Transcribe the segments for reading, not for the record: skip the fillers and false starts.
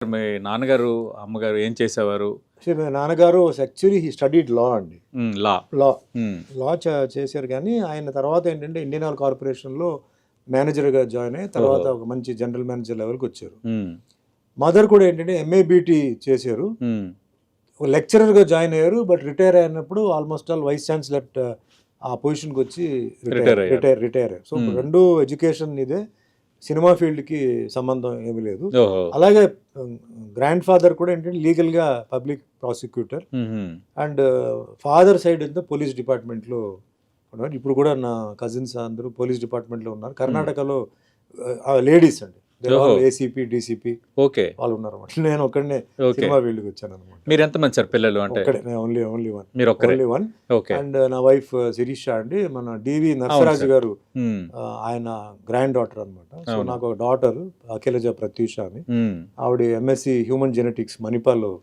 మీ నాన్నగారు, అమ్మగారు ఏం చేసేవారు? మా నాన్నగారు యాక్చువల్లీ హీ స్టడీడ్ లా అండి. లా. లా హ్మ్. లా చేశారు కానీ ఆయన తర్వాత ఏంటంటే ఇండియన్ ఆయిల్ కార్పొరేషన్లో మేనేజర్గా జాయిన్ అయ్యి తర్వాత ఓహో. ఒక మంచి జనరల్ మేనేజర్ లెవెల్కి వచ్చారు. హ్మ్. మదర్ కూడా ఏంటంటే ఎంఏబిటి చేశారు, హ్మ్. ఒక లెక్చరర్గా జాయిన్ అయ్యారు. బట్ రిటైర్ అయినప్పుడు ఆల్మోస్ట్ ఆల్ వైస్ ఛాన్సలర్ ఆ పొజిషన్కి వచ్చి రిటైర్ అయ్యారు. రిటైర్ అయ్యారు. So Hmm. రెండు ఎడ్యుకేషన్ ఇదే, సినిమా ఫీల్డ్కి సంబంధం ఏమీ లేదు. ఓహో. అలాగే గ్రాండ్ ఫాదర్ కూడా ఏంటంటే లీగల్గా public prosecutor hmm. And father side అంతా పోలీస్ డిపార్ట్మెంట్లో ఉన్నారు. ఇప్పుడు కూడా నా కజిన్స్ అందరూ పోలీస్ డిపార్ట్మెంట్లో ఉన్నారు. కర్ణాటకలో లేడీస్ అండి, ఓహో. ACP DCP okay. వాళ్ళు ఉన్నారు అనమాట. నేను ఒక్కడనే ఓకే. సినిమా ఫీల్డ్కి వచ్చాను అనమాట. మీరు ఎంతమంది సార్ పిల్లలు? అంటే ఒక్కడే, ఓన్లీ వన్, మీరు ఒక్కరే? Only one. ఓకే. అండ్ నా వైఫ్ శిరీష అండి, మన డివి నరసరాజు సార్. గారు మ్మ్. ఆయన గ్రాండ్ డాటర్ అనమాట. సో అవును. నాకు ఒక డాటర్ అఖిలజ ప్రత్యూష అని, మ్మ్. ఆవిడ ఎంఎస్సి హ్యూమన్ జెనెటిక్స్ మణిపాల్లో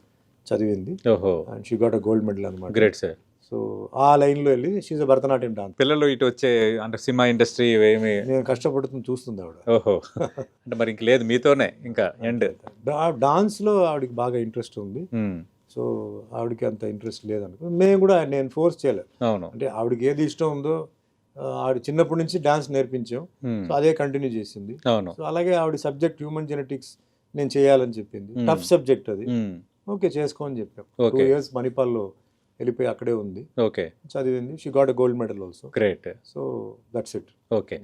చదివింది ఓహో. And she got a gold medal అనమాట. Great sir. సో ఆ లైన్లో వెళ్ళి షీజ్ అ భరతనాట్యం డాన్స్. పిల్లలు ఇటు వచ్చే అంటే సినిమా ఇండస్ట్రీ ఏమి? నేను కష్టపడుతుంది చూస్తుంది ఆవిడ. ఓహో. అంటే మరి ఇంక లేదు, మీతోనే ఇంకా ఎండ్. డాన్స్లో ఆవిడకి బాగా ఇంట్రెస్ట్ ఉంది. మ్మ్. సో ఆవిడకి అంత ఇంట్రెస్ట్ లేదనుకో, మేము కూడా నేను ఫోర్స్ చేయలేదు. అవును. అంటే ఆవిడకి ఏది ఇష్టం ఉందో ఆవిడ చిన్నప్పటి నుంచి డాన్స్ నేర్పించాం. మ్మ్. సో అదే కంటిన్యూ చేసింది. అవును. సో అలాగే ఆవిడ సబ్జెక్ట్ హ్యూమన్ జెనెటిక్స్ నేను చేయాలని చెప్పింది. Hmm. టఫ్ సబ్జెక్ట్ అది. మ్మ్. ఓకే చేసుకో అని చెప్పాం. Okay. 2 years మణిపాల్లో వెళ్ళిపోయి అక్కడే ఉంది, ఓకే. చదివింది. She got a gold medal also. Great. So that's it. Okay.